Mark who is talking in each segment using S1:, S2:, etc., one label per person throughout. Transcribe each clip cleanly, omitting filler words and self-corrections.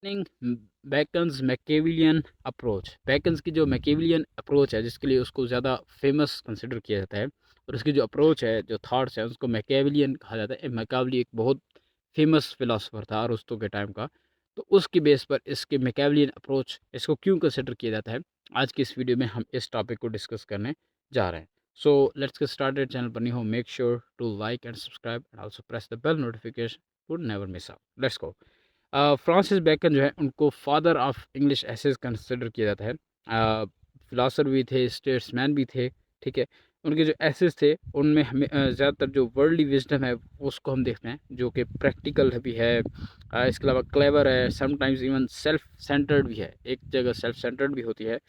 S1: बैकन्स मैकेविलियन approach. बैकन्स की जो मैकेविलियन approach है, जिसके लिए उसको ज़्यादा फेमस कंसिडर किया जाता है, और उसकी जो अप्रोच है, जो थाट्स है, उसको मैकेविलियन कहा जाता है। मैकावली एक बहुत फेमस फिलोसफर था अरस्तू के टाइम का। तो उसकी बेस पर इसके मैकेविलियन अप्रोच इसको क्यों कंसिडर किया जाता है, आज की इस वीडियो में हम इस टॉपिक को डिस्कस करने जा रहे हैं। So let's get started. Channel पर नहीं हो, make sure to like and subscribe and also press the bell notification to never miss out. Let's go. Francis Bacon जो है, उनको father of English essays consider किया जाता है। फिलासफर भी थे, स्टेट्समैन भी थे, ठीक है। उनके जो एसेस थे, उनमें हमें ज़्यादातर जो वर्ल्डली विजडम है उसको हम देखते हैं, जो कि प्रैक्टिकल भी है। इसके अलावा क्लेवर है, समटाइम्स इवन सेल्फ सेंटर्ड भी है, एक जगह सेल्फ सेंटर्ड भी होती है।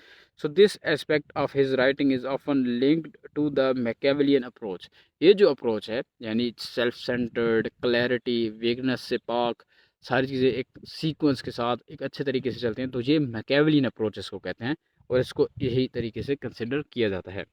S1: So this aspect of his writing is often linked to the Machiavellian approach. ये जो अप्रोच है, यानी सेल्फ सेंटर्ड, क्लैरिटी, वेगनेस से पाक, सारी चीज़ें एक सीक्वेंस के साथ एक अच्छे तरीके से चलते हैं, तो ये मैकेविलियन अप्रोच इसको कहते हैं, और इसको यही तरीके से कंसिडर किया जाता है।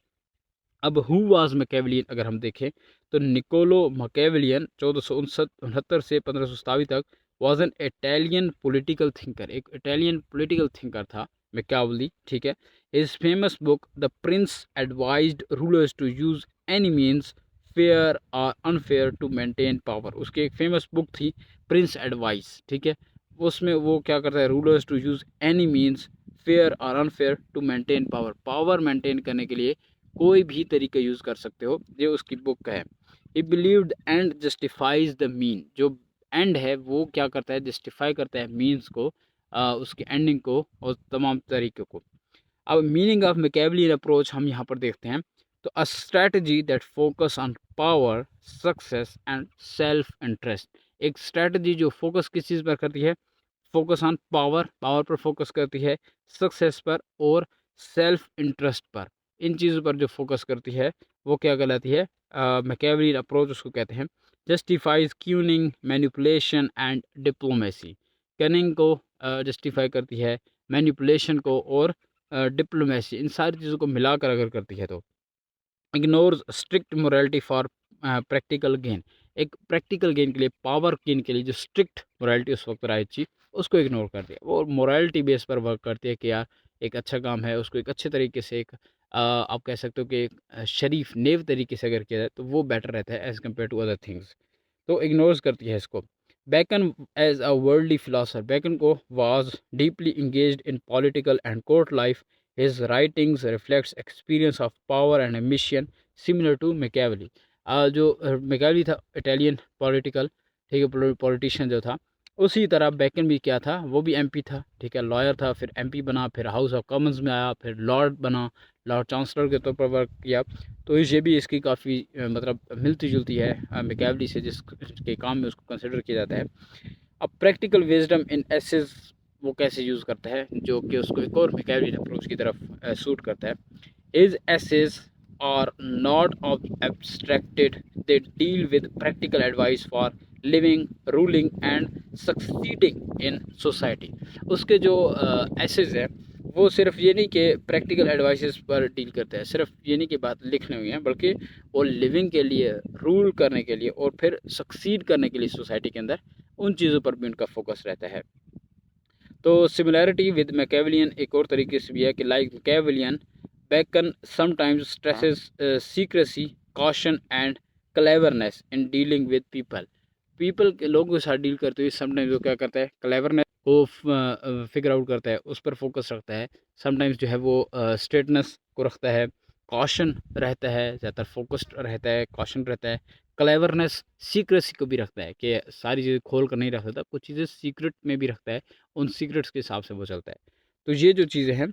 S1: अब हु वाज मैकेविलियन अगर हम देखें, तो निकोलो मैकेविलियन 1469 से 1527 तक was an Italian political thinker. एक इटालियन पॉलिटिकल थिंकर था मैकेविली, ठीक है। His famous book the prince advised rulers to use any means fair और अनफेयर टू मेंटेन पावर। उसकी एक फेमस बुक थी प्रिंस एडवाइस, ठीक है। उसमें वो क्या करता है, rulers to use any means fair और unfair to maintain power. Power maintain करने के लिए कोई भी तरीका यूज़ कर सकते हो, ये उसकी बुक का है। ही believed and justifies the mean. जो एंड है वो क्या करता है, जस्टिफाई करता है मीन्स को, उसके एंडिंग को और तमाम तरीक़ों को। अब मीनिंग ऑफ मैकेविलियन अप्रोच हम यहाँ पर देखते हैं। तो a strategy that focus on power, success and self interest. एक स्ट्रैटेजी जो फोकस किस चीज़ पर करती है, फोकस ऑन पावर, पावर पर फोकस करती है, सक्सेस पर और सेल्फ इंटरेस्ट पर। इन चीज़ों पर जो फोकस करती है वो क्या कहलाती है, मैकेविलियन अप्रोच उसको कहते हैं। Justifies cunning, manipulation and diplomacy. Cunning को जस्टिफाई करती है, मैनिपुलेशन को और डिप्लोमेसी, इन सारी चीज़ों को मिलाकर अगर करती है तो ignores strict morality for practical gain. एक प्रैक्टिकल गेन के लिए, पावर गेन के लिए जो स्ट्रिक्ट मोरालिटी उस वक्त राइट थी, उसको इग्नोर कर दिया। वो मोरालिटी बेस पर वर्क करती है कि यार एक अच्छा काम है, उसको एक अच्छे तरीके से एक आप कह सकते हो कि एक शरीफ नेव तरीके से अगर किया जाए तो वो बेटर रहता है as compare to other things. तो इग्नोर्स करती है इसको। Bacon as a worldly philosopher, Bacon को was deeply engaged in political and court life. His writings reflects experience of power and ambition similar to Machiavelli. जो Machiavelli था Italian political, ठीक है, politician जो था, उसी तरह बैकन भी क्या था, वो भी एमपी था, ठीक है, लॉयर था, फिर एमपी बना, फिर हाउस ऑफ कॉमन्स में आया, फिर लॉर्ड बना, लॉर्ड चांसलर के तौर पर वर्क किया। तो ये भी इसकी काफ़ी मतलब मिलती जुलती है मैकेविली से, जिसके काम में उसको कंसिडर किया जाता है। अब प्रैक्टिकल विजडम इन एसेस वो कैसे यूज़ करता है, जो कि उसको एक और मैकेविलियन अप्रोच की तरफ सूट करता है। His essays are not of abstracted, they deal with practical advice for living, ruling and succeeding in society. उसके जो एसेस है, वो सिर्फ ये नहीं कि प्रैक्टिकल एडवाइसेस पर डील करता है, सिर्फ ये नहीं कि बात लिखने हुई है, बल्कि वो लिविंग के लिए, रूल करने के लिए और फिर सक्सीड करने के लिए सोसाइटी के अंदर, उन चीज़ों पर भी उनका फोकस रहता है। तो सिमिलैरिटी विद मैकेविलियन एक और तरीके से भी है कि like Machiavellian, Bacon sometimes stresses secrecy, caution and cleverness in dealing with people. People के लोगों के साथ डील करते हुए समटाइम्स वो क्या करता है, क्लेवरनेस को फिगर आउट करता है, उस पर फोकस रखता है। समटाइम्स जो है वो स्ट्रेटनेस को रखता है, कॉशन रहता है, ज़्यादातर फोकस्ड रहता है, कॉशन रहता है। क्लेवरनेस सीक्रेसी को भी रखता है कि सारी चीज़ें खोल कर नहीं रख सकता, कुछ चीज़ें सीक्रेट में भी रखता है, उन सीक्रेट्स के हिसाब से वो चलता है। तो ये जो चीज़ें हैं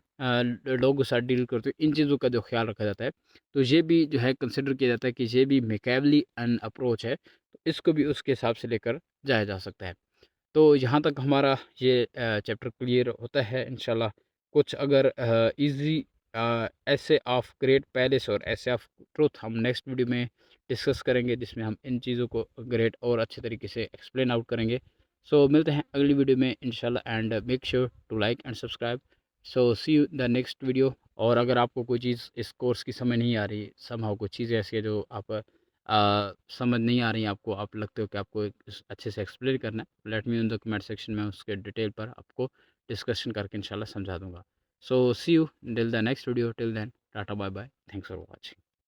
S1: लोगों के साथ डील करते हुए, इन चीज़ों का जो ख्याल रखा जाता है, तो ये भी जो है कंसिडर किया जाता है कि ये भी मैकेविली एन अप्रोच है, तो इसको भी उसके हिसाब से लेकर जाया जा सकता है। तो यहाँ तक हमारा ये चैप्टर क्लियर होता है इंशाल्लाह। कुछ अगर इजी ऐसे ऑफ ग्रेट पैलेस और ऐसे ऑफ ट्रुथ हम नेक्स्ट वीडियो में डिस्कस करेंगे, जिसमें हम इन चीज़ों को ग्रेट और अच्छे तरीके से एक्सप्लेन आउट करेंगे। सो मिलते हैं अगली वीडियो में इंशाल्लाह, and make sure to like and subscribe. So see you the next video. और अगर आपको कोई चीज़ इस कोर्स की समझ नहीं आ रही, समहाउ कुछ चीज़ें ऐसी है जो आप समझ नहीं आ रही हैं आपको, आप लगते हो कि आपको अच्छे से एक्सप्लेन करना है, let me in the comment section में उसके डिटेल पर आपको डिस्कशन करके इंशाल्लाह समझा दूंगा। So see you till the next video, till then tata bye bye, thanks for watching.